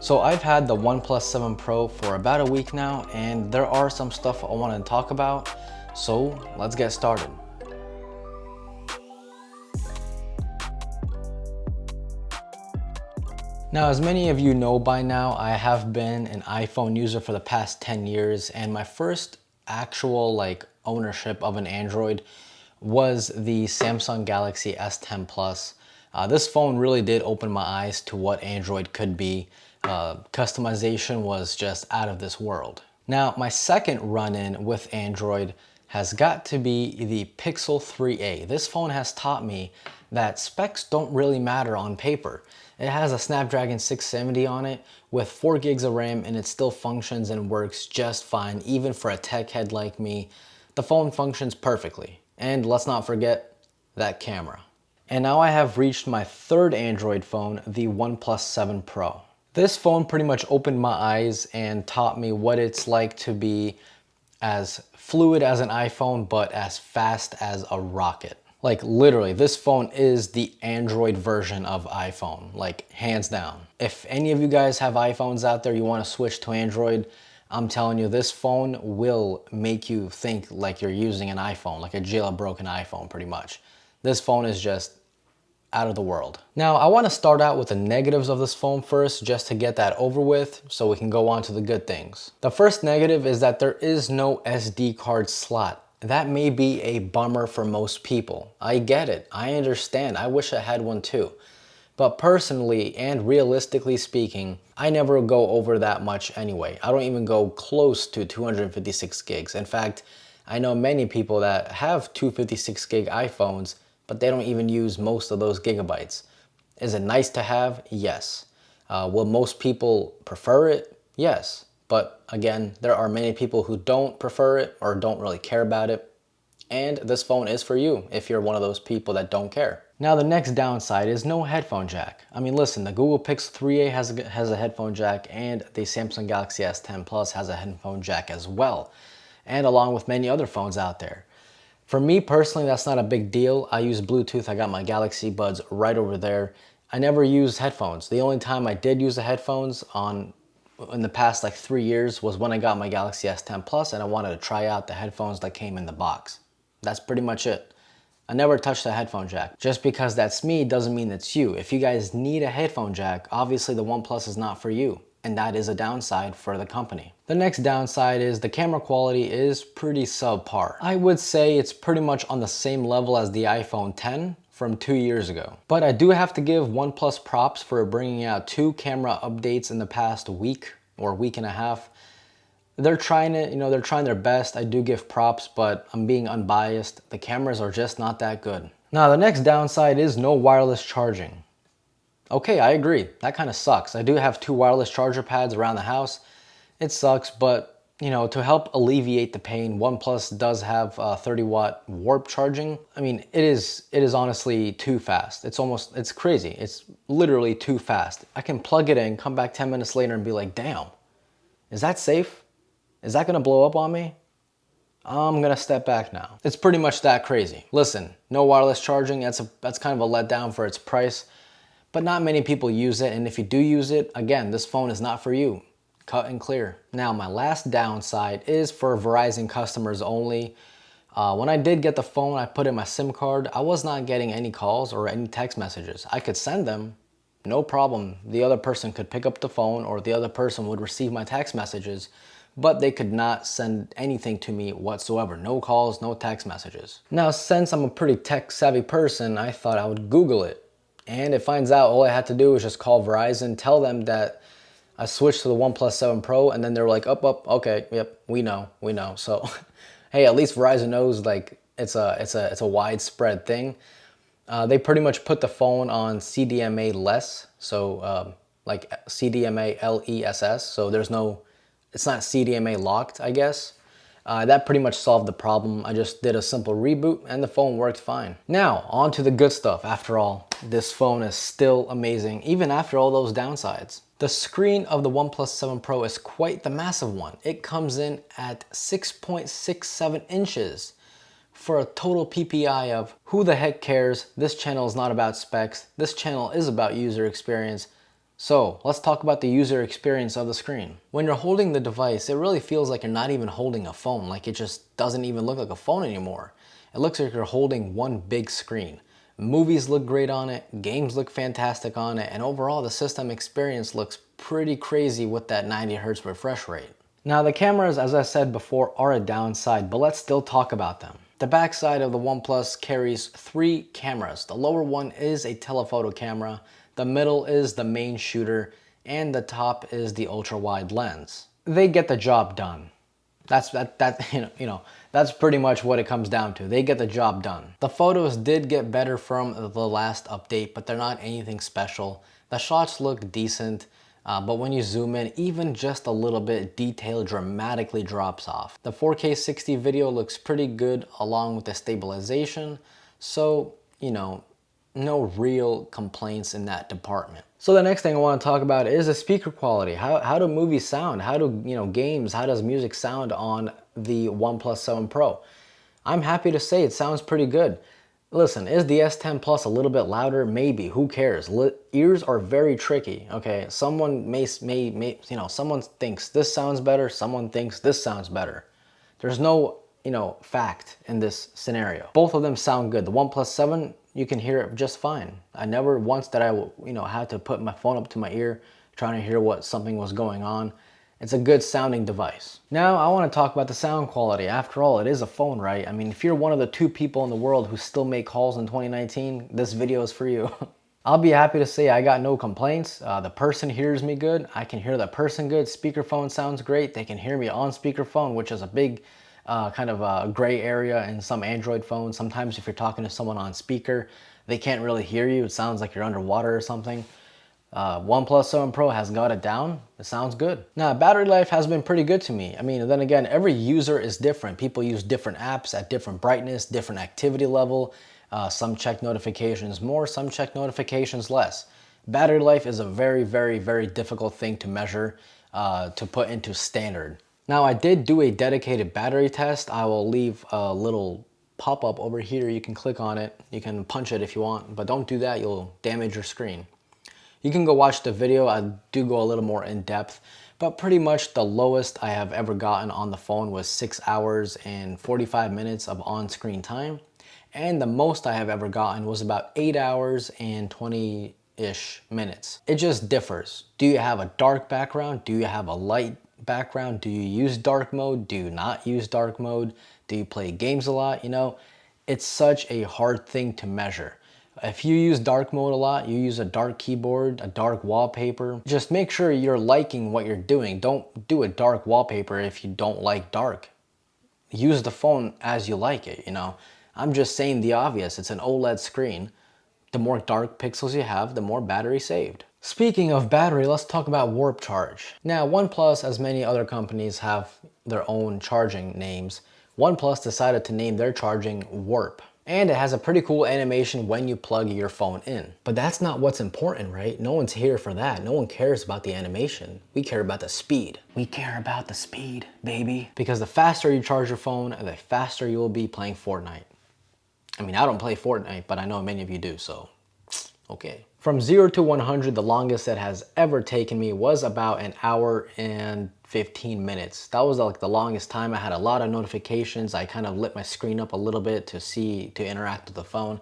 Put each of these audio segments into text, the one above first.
So I've had the OnePlus 7 Pro for about a week now, and there are some stuff I want to talk about, so let's get started. Now, as many of you know by now, I have been an iPhone user for the past 10 years, and my first actual ownership of an Android was the Samsung Galaxy S10 Plus. This phone really did open my eyes to what Android could be. Customization was just out of this world. Now, my second run-in with Android has got to be the Pixel 3a. This phone has taught me that specs don't really matter on paper. It has a Snapdragon 670 on it with 4 gigs of RAM, and it still functions and works just fine, even for a tech head like me. The phone functions perfectly. And let's not forget that camera. And now I have reached my third Android phone, the OnePlus 7 Pro. This phone pretty much opened my eyes and taught me what it's like to be as fluid as an iPhone, but as fast as a rocket. Like literally, this phone is the Android version of iPhone, like hands down. If any of you guys have iPhones out there, you want to switch to Android, I'm telling you, this phone will make you think like you're using an iPhone, like a jailbroken iPhone pretty much. This phone is just out of the world. Now, I want to start out with the negatives of this phone first, just to get that over with, so we can go on to the good things. The first negative is that there is no SD card slot. That may be a bummer for most people. I get it. I understand. I wish I had one too. But personally and realistically speaking, I never go over that much anyway. I don't even go close to 256 gigs. In fact, I know many people that have 256 gig iPhones, but they don't even use most of those gigabytes. Is it nice to have? Yes. Will most people prefer it? Yes. But again, there are many people who don't prefer it or don't really care about it. And this phone is for you if you're one of those people that don't care. Now, the next downside is no headphone jack. I mean, listen, the Google Pixel 3a has a headphone jack, and the Samsung Galaxy S10 Plus has a headphone jack as well, and along with many other phones out there. For me personally, that's not a big deal. I use Bluetooth. I got my Galaxy Buds right over there. I never use headphones. The only time I did use the headphones in the past 3 years was when I got my Galaxy S10 Plus and I wanted to try out the headphones that came in the box. That's pretty much it. I never touched the headphone jack. Just because that's me doesn't mean it's you. If you guys need a headphone jack, obviously the OnePlus is not for you. And that is a downside for the company. The next downside is the camera quality is pretty subpar. I would say it's pretty much on the same level as the iPhone X from 2 years ago. But I do have to give OnePlus props for bringing out 2 camera updates in the past week or week and a half. They're trying it, they're trying their best. I do give props, but I'm being unbiased. The cameras are just not that good. Now, the next downside is no wireless charging. Okay, I agree. That kind of sucks. I do have 2 wireless charger pads around the house. It sucks, but to help alleviate the pain, OnePlus does have 30-watt warp charging. I mean, it is honestly too fast. It's crazy. It's literally too fast. I can plug it in, come back 10 minutes later and be like, damn, is that safe? Is that gonna blow up on me? I'm gonna step back now. It's pretty much that crazy. Listen, no wireless charging, that's kind of a letdown for its price, but not many people use it, and if you do use it, again, this phone is not for you. Cut and clear. Now, my last downside is for Verizon customers only. When I did get the phone, I put in my SIM card, I was not getting any calls or any text messages. I could send them, no problem. The other person could pick up the phone or the other person would receive my text messages, but they could not send anything to me whatsoever. No calls, no text messages. Now, since I'm a pretty tech savvy person, I thought I would Google it. And it finds out all I had to do was just call Verizon, tell them that I switched to the OnePlus 7 Pro, and then they're like, okay, yep, we know. So, hey, at least Verizon knows it's a widespread thing. They pretty much put the phone on CDMA less, so CDMA LESS, so it's not CDMA locked, I guess. That pretty much solved the problem. I just did a simple reboot and the phone worked fine. Now, on to the good stuff. After all, this phone is still amazing, even after all those downsides. The screen of the OnePlus 7 Pro is quite the massive one. It comes in at 6.67 inches for a total PPI of who the heck cares? This channel is not about specs. This channel is about user experience. So let's talk about the user experience of the screen. When you're holding the device, it really feels like you're not even holding a phone. Like it just doesn't even look like a phone anymore. It looks like you're holding one big screen. Movies look great on it, games look fantastic on it, and overall the system experience looks pretty crazy with that 90 Hz refresh rate. Now the cameras, as I said before, are a downside, but let's still talk about them. The back side of the OnePlus carries 3 cameras. The lower one is a telephoto camera, the middle is the main shooter, and the top is the ultra wide lens. They get the job done. That's pretty much what it comes down to. They get the job done. The photos did get better from the last update, but they're not anything special. The shots look decent, but when you zoom in, even just a little bit, detail dramatically drops off. The 4K 60 video looks pretty good along with the stabilization, so, no real complaints in that department. So the next thing I want to talk about is the speaker quality. How do movies sound? How do, games, how does music sound on the OnePlus 7 Pro? I'm happy to say it sounds pretty good. Listen, is the S10 Plus a little bit louder? Maybe, who cares? Ears are very tricky, okay? Someone someone thinks this sounds better, someone thinks this sounds better. There's no, fact in this scenario. Both of them sound good. The OnePlus 7, you can hear it just fine. I never once that I, had to put my phone up to my ear trying to hear what something was going on. It's a good sounding device. Now I want to talk about the sound quality. After all, it is a phone, right? I mean, if you're one of the 2 people in the world who still make calls in 2019, this video is for you. I'll be happy to say I got no complaints. The person hears me good. I can hear the person good. Speakerphone sounds great. They can hear me on speakerphone, which is a big kind of a gray area in some Android phones. Sometimes if you're talking to someone on speaker, they can't really hear you. It sounds like you're underwater or something. OnePlus 7 Pro has got it down. It sounds good. Now, battery life has been pretty good to me. I mean, then again, every user is different. People use different apps at different brightness, different activity level. Some check notifications more, some check notifications less. Battery life is a very, very, very difficult thing to measure, to put into standard. Now, I did do a dedicated battery test. I will leave a little pop-up over here. You can click on it. You can punch it if you want, but don't do that. You'll damage your screen. You can go watch the video. I do go a little more in depth, but pretty much the lowest I have ever gotten on the phone was 6 hours and 45 minutes of on-screen time. And the most I have ever gotten was about 8 hours and 20-ish minutes. It just differs. Do you have a dark background? Do you have a light background? Do you use dark mode? Do you not use dark mode? Do you play games a lot? It's such a hard thing to measure. If you use dark mode a lot, you use a dark keyboard, a dark wallpaper, just make sure you're liking what you're doing. Don't do a dark wallpaper if you don't like dark. Use the phone as you like it, I'm just saying the obvious. It's an OLED screen. The more dark pixels you have, the more battery saved. Speaking of battery, let's talk about warp charge. Now, OnePlus, as many other companies, have their own charging names. OnePlus decided to name their charging Warp. And it has a pretty cool animation when you plug your phone in. But that's not what's important, right? No one's here for that. No one cares about the animation. We care about the speed. We care about the speed, baby. Because the faster you charge your phone, the faster you will be playing Fortnite. I mean, I don't play Fortnite, but I know many of you do, so okay. From 0 to 100, the longest it has ever taken me was about an hour and 15 minutes. That was like the longest time. I had a lot of notifications. I kind of lit my screen up a little bit to interact with the phone.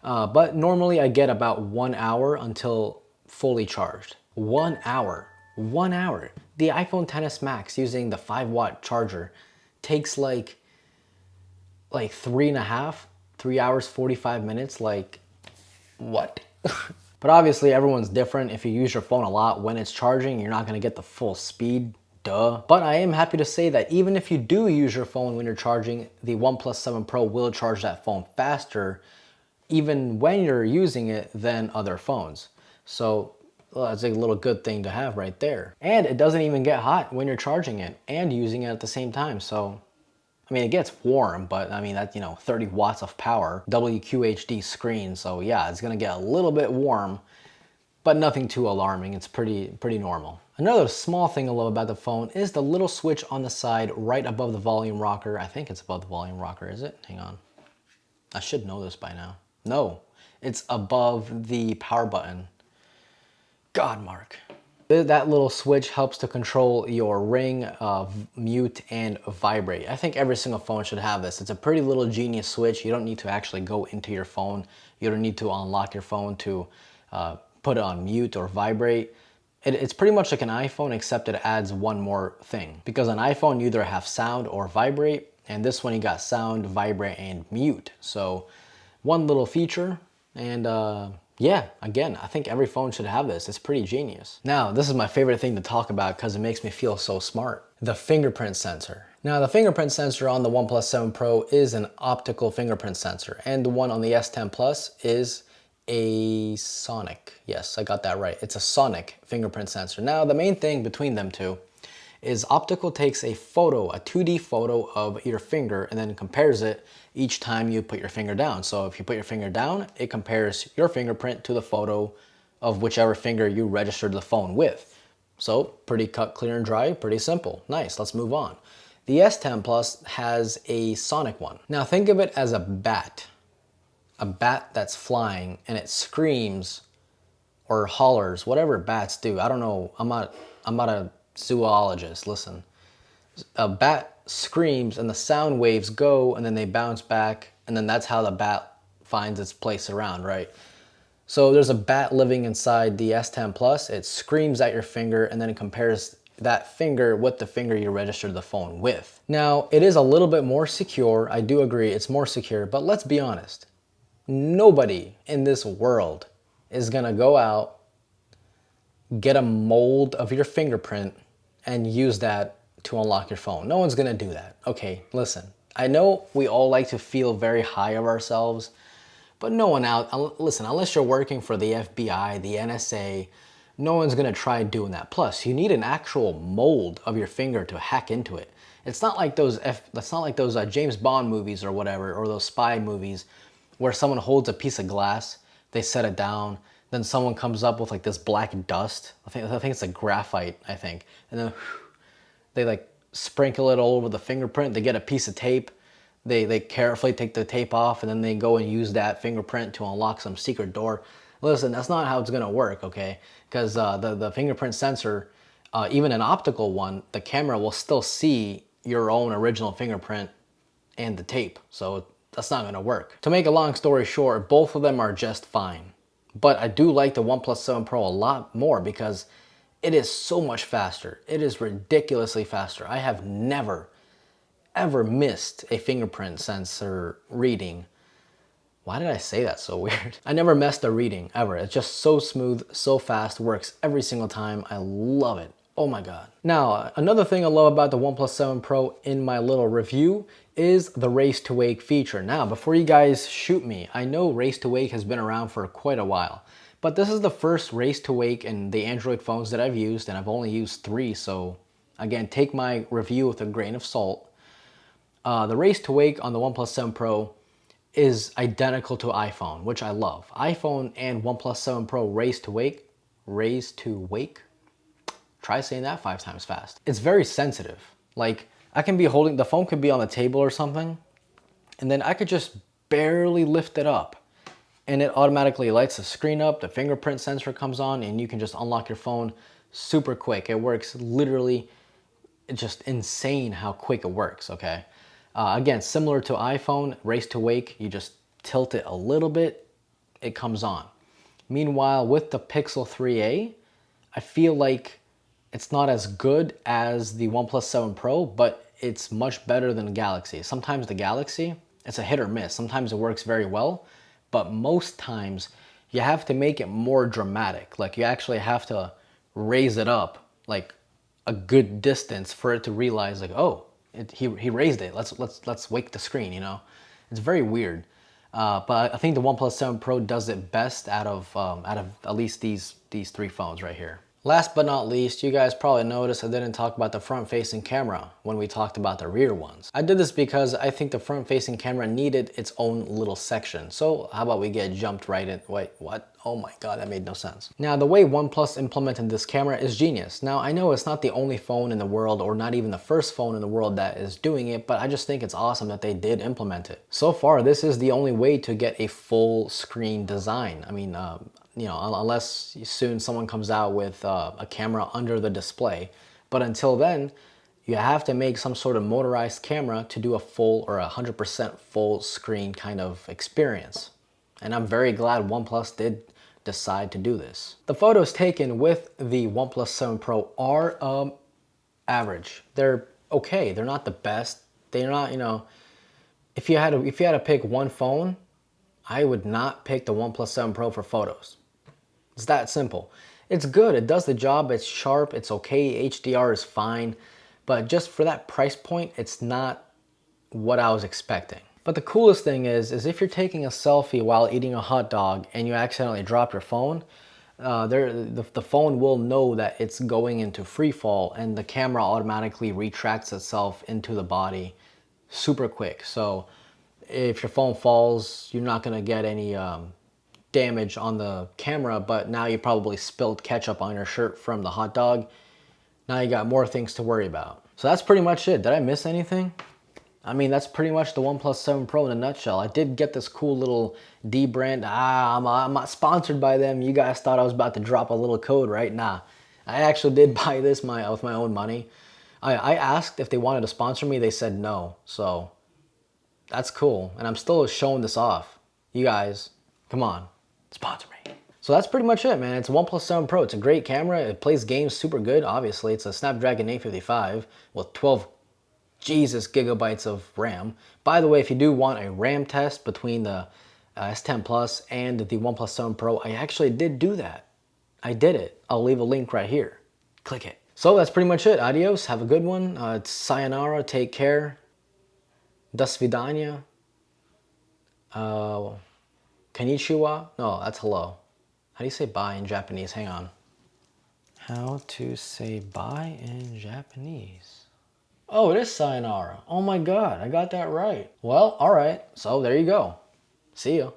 But normally I get about 1 hour until fully charged. 1 hour. 1 hour. The iPhone XS Max using the 5-watt charger takes like 3 hours, 45 minutes. Like, what? But obviously everyone's different. If you use your phone a lot when it's charging, you're not gonna get the full speed, duh. But I am happy to say that even if you do use your phone when you're charging, the OnePlus 7 Pro will charge that phone faster even when you're using it than other phones. So that's a little good thing to have right there. And it doesn't even get hot when you're charging it and using it at the same time. So I mean, it gets warm, but I mean, that's, 30 watts of power, WQHD screen. So yeah, it's gonna get a little bit warm, but nothing too alarming. It's pretty normal. Another small thing I love about the phone is the little switch on the side right above the volume rocker. I think it's above the volume rocker, is it? Hang on. I should know this by now. No, it's above the power button. God, Mark. That little switch helps to control your ring, mute, and vibrate. I think every single phone should have this. It's a pretty little genius switch. You don't need to actually go into your phone. You don't need to unlock your phone to put it on mute or vibrate. It's pretty much like an iPhone, except it adds one more thing. Because an iPhone, you either have sound or vibrate, and this one you got sound, vibrate, and mute. So one little feature, and yeah, again, I think every phone should have this. It's pretty genius. Now, this is my favorite thing to talk about because it makes me feel so smart. The fingerprint sensor. Now, the fingerprint sensor on the OnePlus 7 Pro is an optical fingerprint sensor, and the one on the S10 Plus is a sonic. Yes, I got that right. It's a sonic fingerprint sensor. Now, the main thing between them two is optical takes a photo, a 2D photo of your finger, and then compares it each time you put your finger down. So if you put your finger down, it compares your fingerprint to the photo of whichever finger you registered the phone with. So pretty cut, clear, and dry, pretty simple. Nice, let's move on. The S10 Plus has a sonic one. Now think of it as a bat that's flying, and it screams or hollers, whatever bats do. I don't know, I'm not a zoologist, listen. A bat screams and the sound waves go and then they bounce back, and then that's how the bat finds its place around, right? So there's a bat living inside the S10 Plus. It screams at your finger and then it compares that finger with the finger you registered the phone with. Now, it is a little bit more secure. I do agree it's more secure, but let's be honest. Nobody in this world is gonna go out, get a mold of your fingerprint, and use that to unlock your phone. No one's gonna do that. Okay, listen. I know we all like to feel very high of ourselves, but no one out, listen, unless you're working for the FBI, the NSA, no one's gonna try doing that. Plus, you need an actual mold of your finger to hack into it. It's not like those James Bond movies or whatever, or those spy movies where someone holds a piece of glass, they set it down, then someone comes up with like this black dust. I think it's like graphite, I think. And then they like sprinkle it all over the fingerprint. They get a piece of tape. They carefully take the tape off, and then they go and use that fingerprint to unlock some secret door. Listen, that's not how it's gonna work, okay? Because the fingerprint sensor, even an optical one, the camera will still see your own original fingerprint and the tape. So that's not gonna work. To make a long story short, both of them are just fine. But I do like the OnePlus 7 Pro a lot more because it is so much faster. It is ridiculously faster. I have never, ever missed a fingerprint sensor reading. Why did I say that so weird? I never missed a reading, ever. It's just so smooth, so fast, works every single time. I love it. Oh my God. Now, another thing I love about the OnePlus 7 Pro in my little review is the Race to Wake feature. Now, before you guys shoot me, I know Race to Wake has been around for quite a while, but this is the first Race to Wake in the Android phones that I've used, and I've only used 3, so again, take my review with a grain of salt. The Race to Wake on the OnePlus 7 Pro is identical to iPhone, which I love. iPhone and OnePlus 7 Pro Race to Wake. Try saying that 5 times fast. It's very sensitive. Like, I can be holding, the phone could be on the table or something, and then I could just barely lift it up, and it automatically lights the screen up, the fingerprint sensor comes on, and you can just unlock your phone super quick. It works literally, it's just insane how quick it works, okay? Again, similar to iPhone, Race to Wake, you just tilt it a little bit, it comes on. Meanwhile, with the Pixel 3a, I feel like it's not as good as the OnePlus 7 Pro, but it's much better than the Galaxy. Sometimes the Galaxy, it's a hit or miss. Sometimes it works very well, but most times you have to make it more dramatic. Like, you actually have to raise it up like a good distance for it to realize, like, oh, he raised it. Let's wake the screen, you know? It's very weird. But I think the OnePlus 7 Pro does it best out of at least these 3 phones right here. Last but not least, you guys probably noticed I didn't talk about the front-facing camera when we talked about the rear ones. I did this because I think the front-facing camera needed its own little section. So how about we get jumped right in? Wait, what? Oh my God, that made no sense. Now, the way OnePlus implemented this camera is genius. Now, I know it's not the only phone in the world, or not even the first phone in the world that is doing it, but I just think it's awesome that they did implement it. So far, this is the only way to get a full screen design. I mean, you know, unless soon someone comes out with a camera under the display. But until then, you have to make some sort of motorized camera to do a full or 100% full screen kind of experience. And I'm very glad OnePlus did decide to do this. The photos taken with the OnePlus 7 Pro are average. They're okay. They're not the best. They're not, you know, if you had to pick one phone, I would not pick the OnePlus 7 Pro for photos. It's that simple. It's good. It does the job. It's sharp. It's okay. HDR is fine. But just for that price point, it's not what I was expecting. But the coolest thing is if you're taking a selfie while eating a hot dog and you accidentally drop your phone, the phone will know that it's going into free fall, and the camera automatically retracts itself into the body super quick. So if your phone falls, you're not gonna get any damage on the camera, but now you probably spilled ketchup on your shirt from the hot dog. Now you got more things to worry about. So that's pretty much it. Did I miss anything? I mean, that's pretty much the OnePlus 7 Pro in a nutshell. I did get this cool little D brand. I'm not sponsored by them. You guys thought I was about to drop a little code, right? Nah. I actually did buy this with my own money. I asked if they wanted to sponsor me. They said no. So that's cool. And I'm still showing this off. You guys, come on, sponsor me. So that's pretty much it, man. It's a OnePlus 7 Pro. It's a great camera. It plays games super good, obviously. It's a Snapdragon 855 with 12 gigabytes of RAM. By the way, if you do want a RAM test between the S10 Plus and the OnePlus 7 Pro, I actually did do that. I did it. I'll leave a link right here. Click it. So that's pretty much it. Adios. Have a good one. It's sayonara. Take care. Do svidaniya. Konnichiwa. No, that's hello. How do you say bye in Japanese? Hang on. How to say bye in Japanese. Oh, it is sayonara. Oh my God, I got that right. Well, all right. So there you go. See ya.